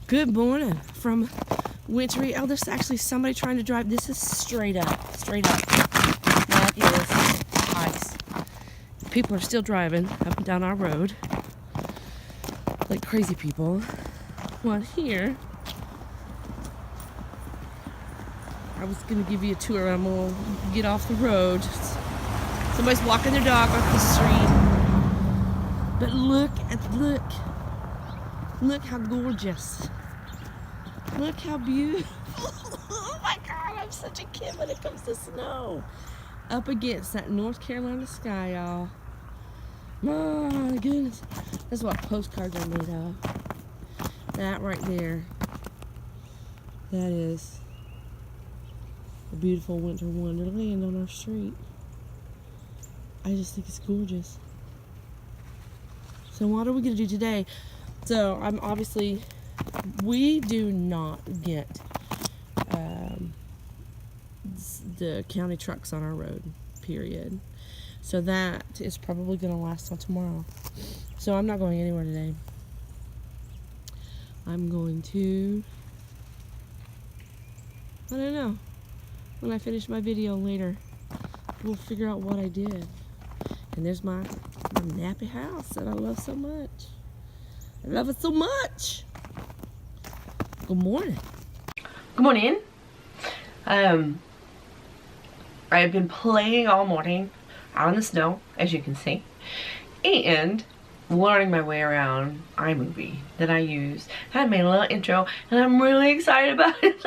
Good morning from wintry. Oh, there's actually somebody trying to drive. This is straight up, straight up. That is ice. People are still driving up and down our road like crazy people. Well, here, I was going to give you a tour. I'm going to get off the road. Somebody's walking their dog off the street. But look how gorgeous. Look how beautiful. Oh my God, I'm such a kid when it comes to snow. Up against that North Carolina sky, y'all. My goodness. That's what postcards are made of. That right there. That is a beautiful winter wonderland on our street. I just think it's gorgeous. So what are we going to do today? So I'm obviously, we do not get the county trucks on our road, period. So that is probably going to last till tomorrow. So I'm not going anywhere today. I'm going to, I don't know, when I finish my video later, we'll figure out what I did. And there's my nappy house that I love so much. I love it so much. Good morning. Good morning. I've been playing all morning out in the snow, as you can see, and learning my way around iMovie that I use. I made a little intro, and I'm really excited about it.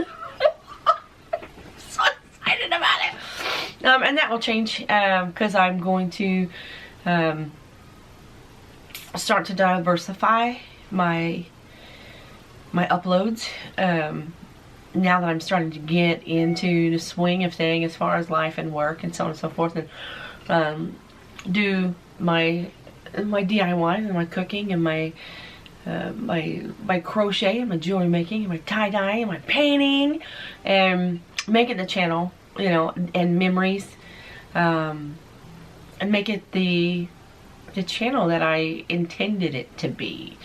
So excited about it. And that will change because I'm going to start to diversify my uploads. Now that I'm starting to get into the swing of things as far as life and work and so on and so forth, and do my DIY and my cooking and my crochet and my jewelry making and my tie-dye and my painting, and making the channel, you know, and memories, and make it the channel that I intended it to be.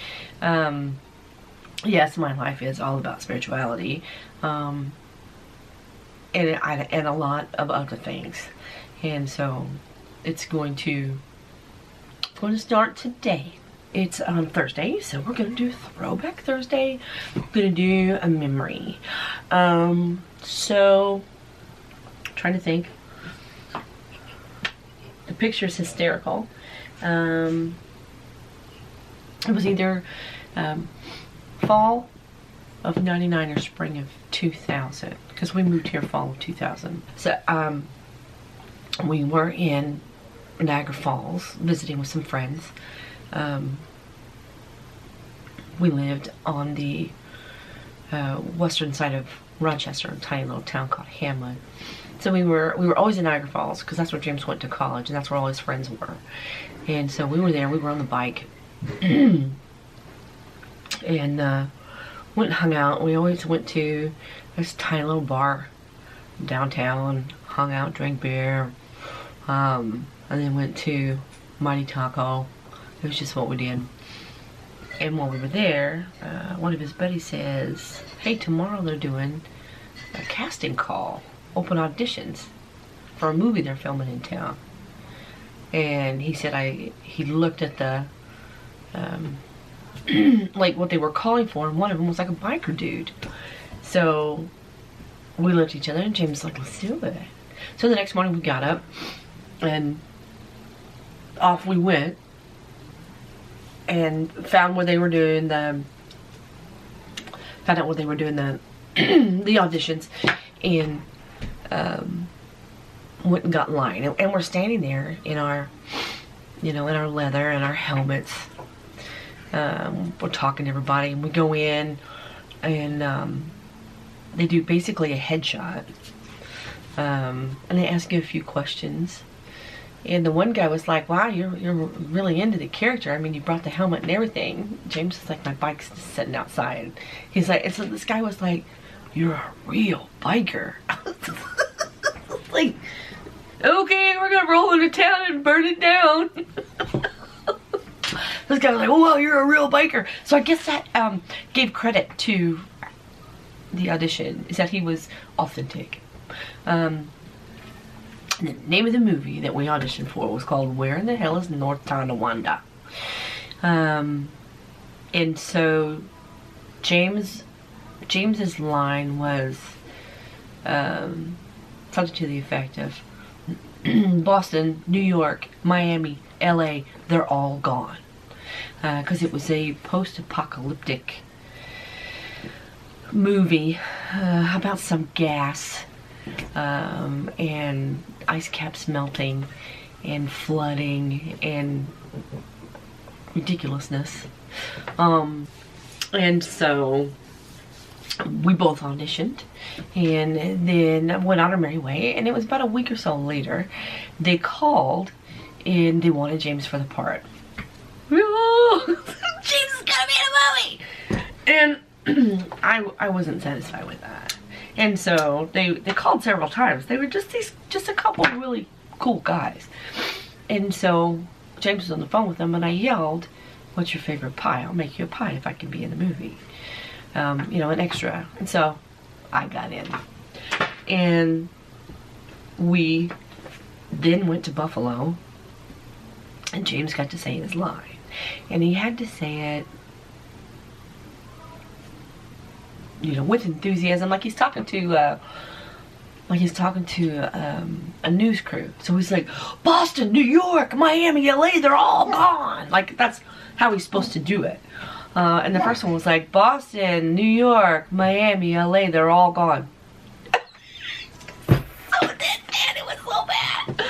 Yes, my life is all about spirituality, and a lot of other things, and so it's going to start today. It's on Thursday, so we're gonna do Throwback Thursday. We're gonna do a memory. So trying to think. The picture's hysterical. It was either fall of '99 or spring of 2000, because we moved here fall of 2000. So we were in Niagara Falls visiting with some friends. We lived on the western side of Rochester, a tiny little town called Hamlin. So we were always in Niagara Falls because that's where James went to college, and that's where all his friends were. And so we were there. We were on the bike, and went and hung out. We always went to this tiny little bar downtown, hung out, drank beer, and then went to Mighty Taco. It was just what we did. And while we were there, one of his buddies says, "Hey, tomorrow they're doing a casting call, open auditions for a movie they're filming in town." And he said he looked at the like what they were calling for, and one of them was like a biker dude. So we looked at each other, and James was like, "Let's do it." So the next morning we got up and off we went, and found out where they were doing the the auditions, and went and got in line, and we're standing there in our, you know, in our leather and our helmets. We're talking to everybody, and we go in, and they do basically a headshot, and they ask you a few questions. And the one guy was like, "Wow, you're really into the character. I mean, you brought the helmet and everything." James was like, "My bike's just sitting outside." He's like, and so this guy was like, "You're a real biker." Like, okay, we're gonna roll into town and burn it down. This guy was like, oh wow, you're a real biker. So I guess that gave credit to the audition, is that he was authentic. The name of the movie that we auditioned for was called Where in the Hell is North Tonawanda? And so James's line was something to the effect of Boston, New York, Miami, LA, they're all gone. Because it was a post-apocalyptic movie about some gas and ice caps melting and flooding and ridiculousness. And so we both auditioned, and then went on our merry way, and it was about a week or so later they called and they wanted James for the part. James is gonna be in a movie! And I wasn't satisfied with that. And so they called several times. They were just a couple of really cool guys. And so James was on the phone with them, and I yelled, what's your favorite pie? I'll make you a pie if I can be in the movie. You know, an extra. And so I got in. And we then went to Buffalo, and James got to say his line. And he had to say it, you know, with enthusiasm, like he's talking to a news crew. So he's like, Boston, New York, Miami, LA, they're all gone. Like, that's how he's supposed to do it. And the first one was like, Boston, New York, Miami, LA, they're all gone. So it was so bad.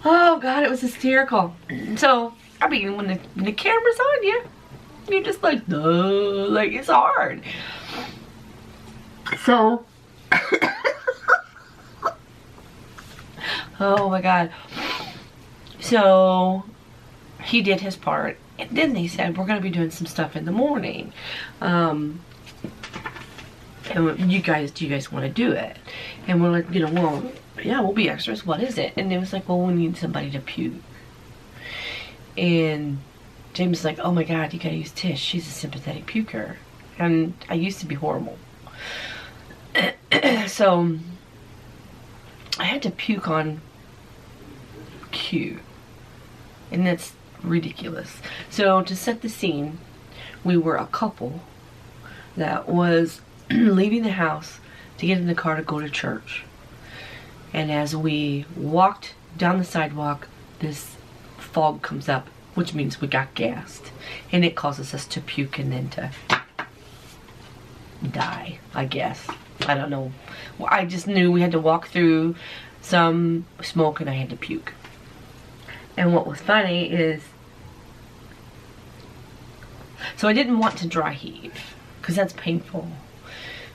Oh God, it was hysterical. So, I mean, when the camera's on you, you're just like, duh, like, it's hard. So, oh my God. So, he did his part, and then they said, we're going to be doing some stuff in the morning. And do you guys want to do it? And we're like, you know, well, yeah, we'll be extras. What is it? And it was like, well, we need somebody to puke. And James was like, oh my God, you gotta use Tish. She's a sympathetic puker. And I used to be horrible. So I had to puke on cue. And that's ridiculous. So to set the scene, we were a couple that was leaving the house to get in the car to go to church. And as we walked down the sidewalk, this fog comes up, which means we got gassed. And it causes us to puke and then to die, I guess. I don't know. I just knew we had to walk through some smoke and I had to puke. And what was funny is, so I didn't want to dry heave, because that's painful.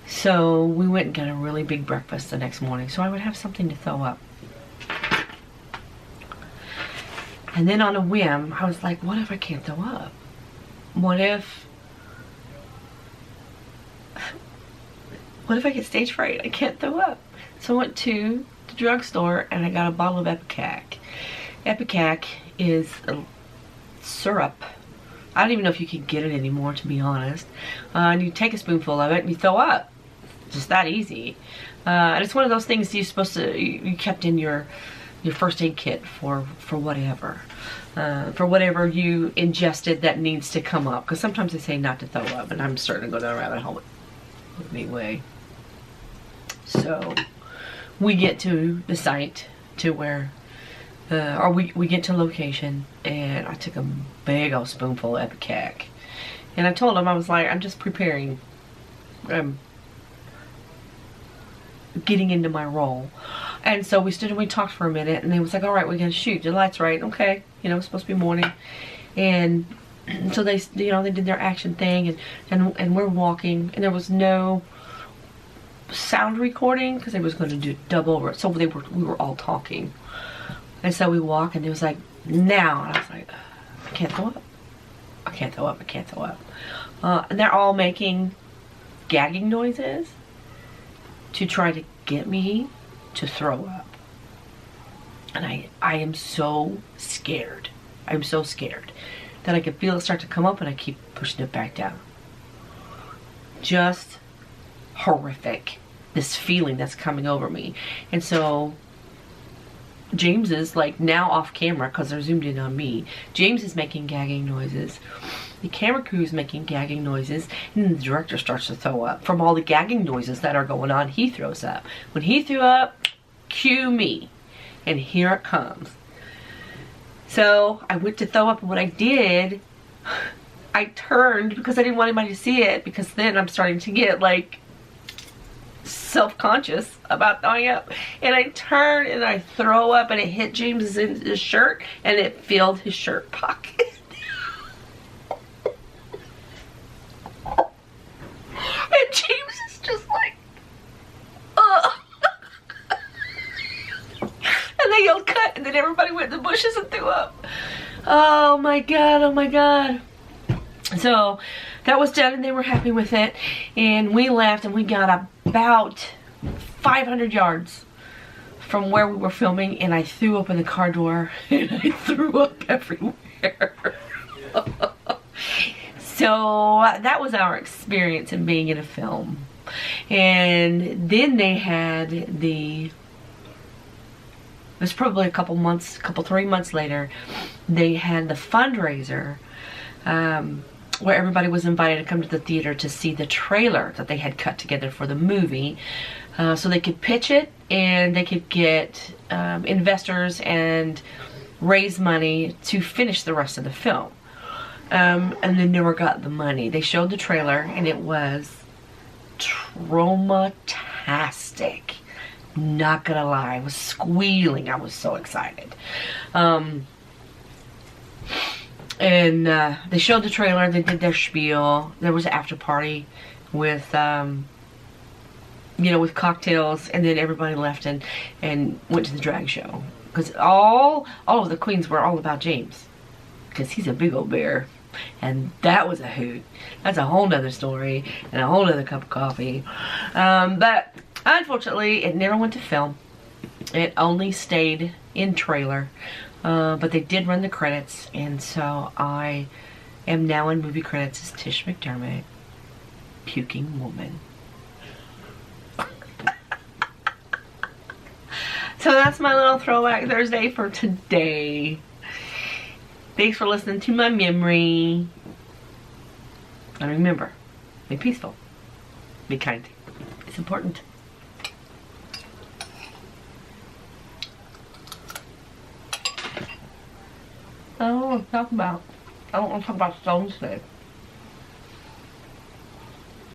So we went and got a really big breakfast the next morning, so I would have something to throw up. And then on a whim, I was like, what if I can't throw up? What if I get stage fright? I can't throw up. So I went to the drugstore and I got a bottle of Epicac. Epicac is a syrup. I don't even know if you can get it anymore, to be honest. And you take a spoonful of it and you throw up. Just that easy. And it's one of those things you're supposed to, you kept in your first aid kit for whatever. For whatever you ingested that needs to come up. Because sometimes they say not to throw up, and I'm starting to go down a rabbit hole anyway. So we get to the site to where, or we get to location, and I took a big old spoonful of Epicac. And I told him, I was like, I'm just preparing. I'm getting into my role. And so we stood and we talked for a minute, and they was like, all right, we gotta shoot. The light's right. Okay. You know, it's supposed to be morning. And so they, you know, they did their action thing, and we're walking, and there was no sound recording because they was going to do double over. So we were all talking. And so we walk, and it was like, now. And I was like, I can't throw up. I can't throw up. I can't throw up. And they're all making gagging noises to try to get me to throw up. And I am so scared. I'm so scared Then I could feel it start to come up and I keep pushing it back down. Just horrific, this feeling that's coming over me. And so James is like now off camera because they're zoomed in on me. James is making gagging noises. The camera crew is making gagging noises, and then the director starts to throw up. From all the gagging noises that are going on, he throws up. When he threw up, cue me. And here it comes. So I went to throw up, and what I did, I turned because I didn't want anybody to see it, because then I'm starting to get like self-conscious about throwing up. And I turn and I throw up, and it hit James's shirt, and it filled his shirt pocket. And James is just like, ugh. And they yelled cut, and then everybody went in the bushes and threw up. Oh my god, oh my god. So that was done, and they were happy with it, and we left, and we got about 500 yards from where we were filming, and I threw up in the car door, and I threw up everywhere. So that was our experience in being in a film. And then they had it was probably a couple 3 months later, they had the fundraiser where everybody was invited to come to the theater to see the trailer that they had cut together for the movie, so they could pitch it and they could get investors and raise money to finish the rest of the film. And they never got the money. They showed the trailer, and it was traumatastic. Not gonna lie, I was squealing. I was so excited. And they showed the trailer. They did their spiel. There was an after party with, you know, with cocktails, and then everybody left and went to the drag show, because all of the queens were all about James, because he's a big old bear. And that was a hoot. That's a whole nother story and a whole nother cup of coffee. But unfortunately, it never went to film. It only stayed in trailer. But they did run the credits, and so I am now in movie credits as Tish McDermott, puking woman. So that's my little throwback Thursday for today. Thanks for listening to my memory. And remember, be peaceful. Be kind. It's important. I don't want to talk about stones today.